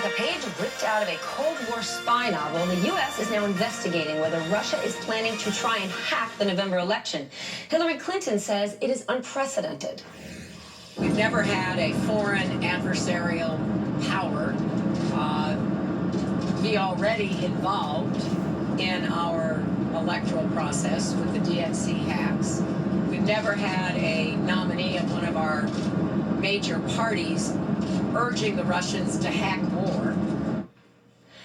Like a page ripped out of a Cold War spy novel, the U.S. is now investigating whether Russia is planning to try and hack the November election. Hillary Clinton says it is unprecedented. We've never had a foreign adversarial power be already involved in our electoral process with the DNC hacks. We've never had a nominee of one of our major parties urging the Russians to hack more.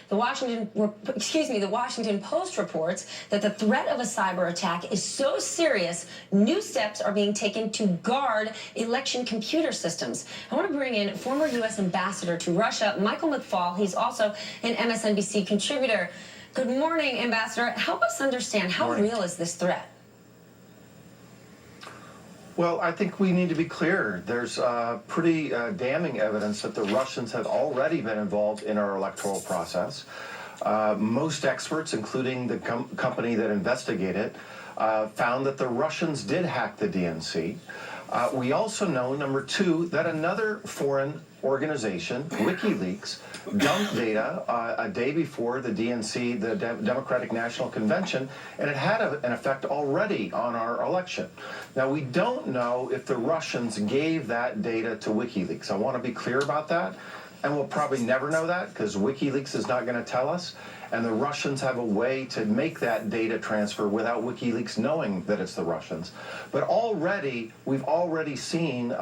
The Washington Post reports that the threat of a cyber attack is so serious, new steps are being taken to guard election computer systems. I want to bring in former U.S. ambassador to Russia, Michael McFaul. He's also an MSNBC contributor. Good morning, Ambassador. Help us understand, how real is this threat? Well, I think we need to be clear. There's pretty damning evidence that the Russians have already been involved in our electoral process. Most experts, including the company that investigated, found that the Russians did hack the DNC. We also know, number two, that another foreign organization, WikiLeaks, dumped data a day before the DNC, the Democratic National Convention, and it had an effect already on our election. Now, we don't know if the Russians gave that data to WikiLeaks. I want to be clear about that, and we'll probably never know that because WikiLeaks is not going to tell us, and the Russians have a way to make that data transfer without WikiLeaks knowing that it's the Russians. But we've already seen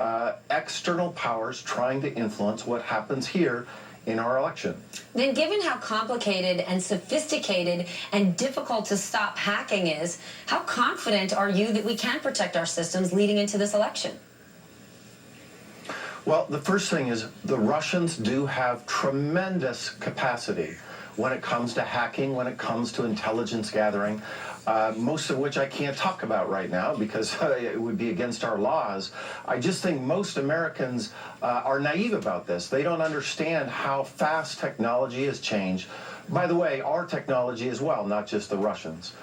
external powers trying to influence what happens here in our election. Then, given how complicated and sophisticated and difficult to stop hacking is, how confident are you that we can protect our systems leading into this election? Well, the first thing is the Russians do have tremendous capacity when it comes to hacking, when it comes to intelligence gathering, most of which I can't talk about right now because it would be against our laws. I just think most Americans are naive about this. They don't understand how fast technology has changed. By the way, our technology as well, not just the Russians.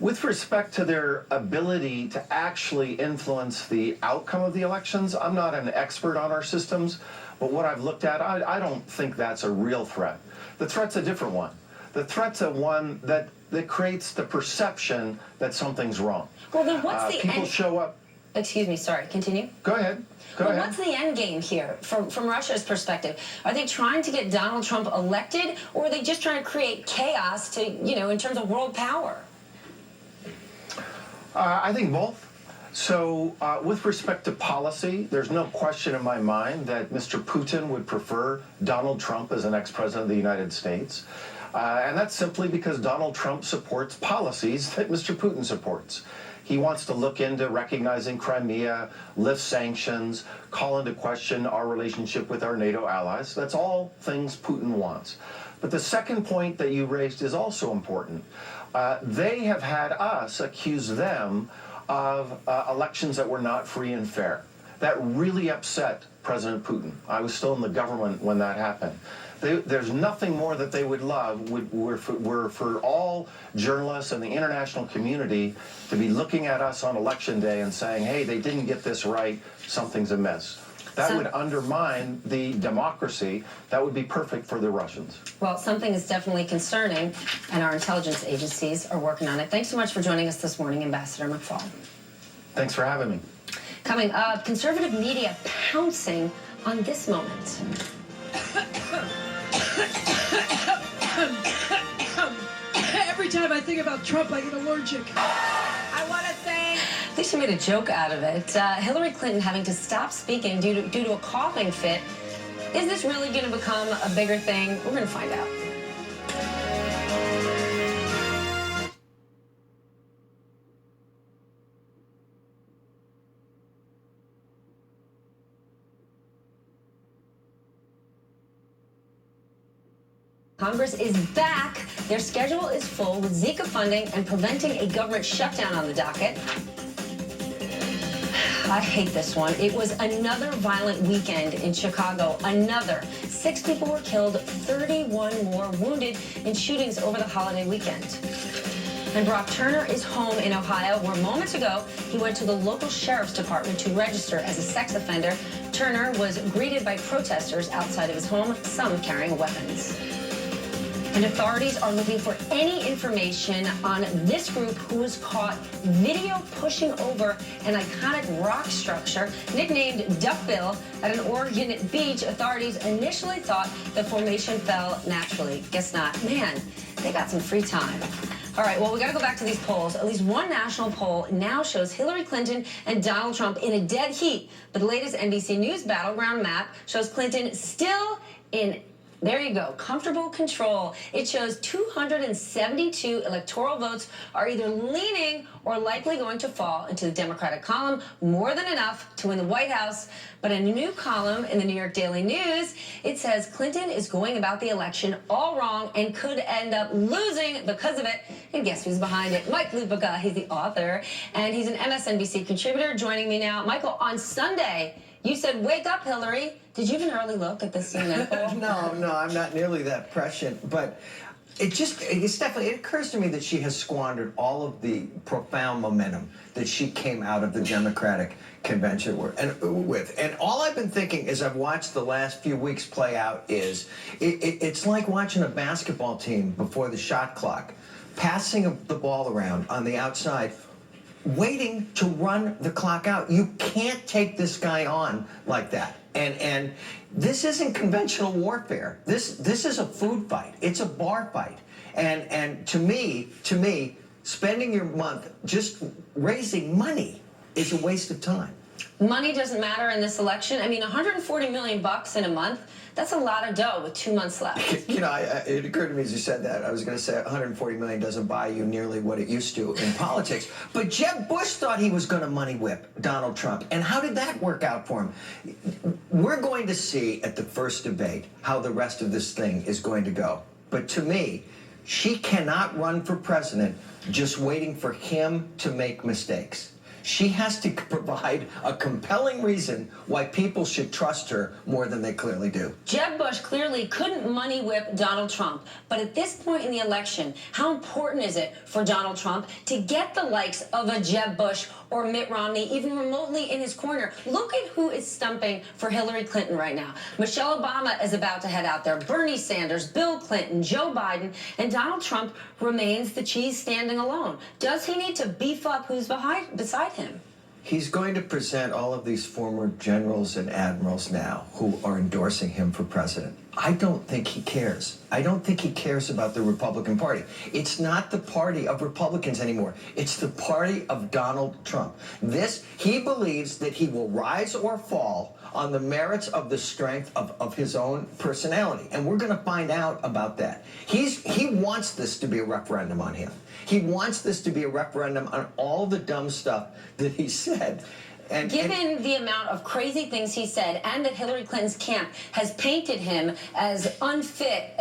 With respect to their ability to actually influence the outcome of the elections, I'm not an expert on our systems, but what I've looked at, I don't think that's a real threat. The threat's a different one. The threat's a one that creates the perception that something's wrong. Well, then what's the people end? Show up. Excuse me, sorry, continue. Go ahead. Go ahead. What's the end game here from Russia's perspective? Are they trying to get Donald Trump elected, or are they just trying to create chaos to, in terms of world power? I think both. So with respect to policy, there's no question in my mind that Mr. Putin would prefer Donald Trump as an ex-president of the United States. And that's simply because Donald Trump supports policies that Mr. Putin supports. He wants to look into recognizing Crimea, lift sanctions, call into question our relationship with our NATO allies. That's all things Putin wants. But the second point that you raised is also important. They have had us accuse them of elections that were not free and fair. That really upset President Putin. I was still in the government when that happened. There's nothing more that they would love were for all journalists and the international community to be looking at us on election day and saying, hey, they didn't get this right, something's amiss. That would undermine the democracy. That would be perfect for the Russians. Well, something is definitely concerning, and our intelligence agencies are working on it. Thanks so much for joining us this morning, Ambassador McFaul. Thanks for having me. Coming up, conservative media pouncing on this moment. Every time I think about Trump, I get allergic. I want to thank... At least you made a joke out of it. Hillary Clinton having to stop speaking due to a coughing fit. Is this really going to become a bigger thing? We're going to find out. Congress is back. Their schedule is full with Zika funding and preventing a government shutdown on the docket. I hate this one. It was another violent weekend in Chicago. Another. 6 people were killed, 31 more wounded in shootings over the holiday weekend. And Brock Turner is home in Ohio, where moments ago he went to the local sheriff's department to register as a sex offender. Turner was greeted by protesters outside of his home, some carrying weapons. And authorities are looking for any information on this group who was caught video pushing over an iconic rock structure nicknamed Duckbill at an Oregon beach. Authorities initially thought the formation fell naturally. Guess not. Man, they got some free time. All right, well, we got to go back to these polls. At least one national poll now shows Hillary Clinton and Donald Trump in a dead heat. But the latest NBC News battleground map shows Clinton still in, there you go, comfortable control. It shows 272 electoral votes are either leaning or likely going to fall into the Democratic column, more than enough to win the White House. But in a new column in the New York Daily News, it says Clinton is going about the election all wrong and could end up losing because of it. And guess who's behind it? Mike Lupica, he's the author, and he's an MSNBC contributor joining me now. Michael, on Sunday, you said, wake up, Hillary. Did you have an early look at this CNN poll? No, I'm not nearly that prescient. But it occurs to me that she has squandered all of the profound momentum that she came out of the Democratic convention with. And all I've been thinking as I've watched the last few weeks play out is it's like watching a basketball team before the shot clock, passing the ball around on the outside, waiting to run the clock out. You can't take this guy on like that. And this isn't conventional warfare. This is a food fight. It's a bar fight. And to me, spending your month just raising money is a waste of time. Money doesn't matter in this election. I mean, $140 million in a month, that's a lot of dough with 2 months left. You know, it occurred to me as you said that, I was going to say $140 million doesn't buy you nearly what it used to in politics. But Jeb Bush thought he was going to money whip Donald Trump. And how did that work out for him? We're going to see at the first debate how the rest of this thing is going to go. But to me, she cannot run for president just waiting for him to make mistakes. She has to provide a compelling reason why people should trust her more than they clearly do. Jeb Bush clearly couldn't money whip Donald Trump. But at this point in the election, how important is it for Donald Trump to get the likes of a Jeb Bush or Mitt Romney even remotely in his corner? Look at who is stumping for Hillary Clinton right now. Michelle Obama is about to head out there. Bernie Sanders, Bill Clinton, Joe Biden, and Donald Trump remains the cheese standing alone. Does he need to beef up who's beside him? He's going to present all of these former generals and admirals now who are endorsing him for president. I don't think he cares. I don't think he cares about the Republican Party. It's not the party of Republicans anymore. It's the party of Donald Trump. He believes that he will rise or fall on the merits of the strength of his own personality. And we're going to find out about that. He wants this to be a referendum on him. He wants this to be a referendum on all the dumb stuff that he said. Given the amount of crazy things he said, and that Hillary Clinton's camp has painted him as unfit,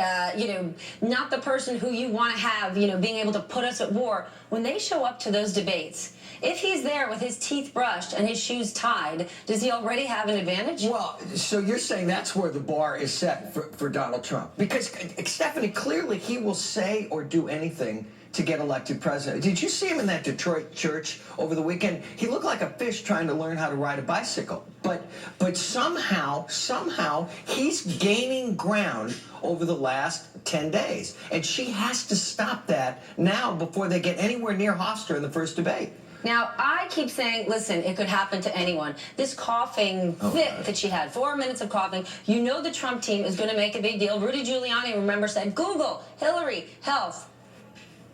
not the person who you want to have, being able to put us at war, when they show up to those debates, if he's there with his teeth brushed and his shoes tied, does he already have an advantage? Well, so you're saying that's where the bar is set for Donald Trump? Because, Stephanie, clearly he will say or do anything to get elected president. Did you see him in that Detroit church over the weekend? He looked like a fish trying to learn how to ride a bicycle. But somehow he's gaining ground over the last 10 days. And she has to stop that now before they get anywhere near Hofstra in the first debate. Now, I keep saying, listen, it could happen to anyone. This coughing fit that she had, 4 minutes of coughing, the Trump team is going to make a big deal. Rudy Giuliani, remember, said, Google, Hillary, health,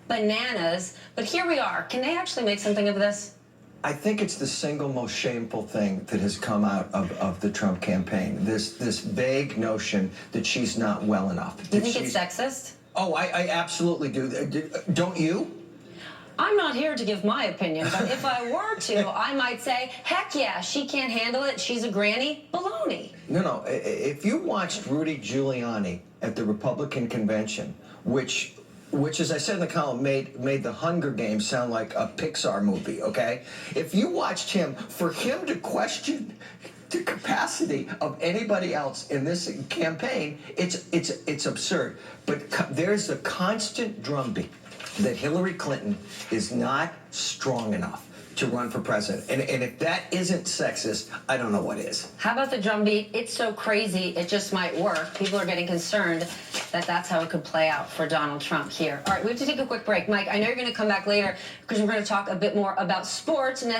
bananas. But here we are. Can they actually make something of this? I think it's the single most shameful thing that has come out of the Trump campaign. This vague notion that she's not well enough. You think it's sexist? Oh, I absolutely do. Don't you? I'm not here to give my opinion, but if I were to, I might say, heck yeah, she can't handle it. She's a granny. Baloney. No. If you watched Rudy Giuliani at the Republican convention, which, as I said in the column, made the Hunger Games sound like a Pixar movie, okay? If you watched him, for him to question the capacity of anybody else in this campaign, it's absurd. But there's a constant drumbeat that Hillary Clinton is not strong enough to run for president. And if that isn't sexist, I don't know what is. How about the drumbeat? It's so crazy, it just might work. People are getting concerned that that's how it could play out for Donald Trump here. All right, we have to take a quick break. Mike, I know you're going to come back later because we're going to talk a bit more about sports. And as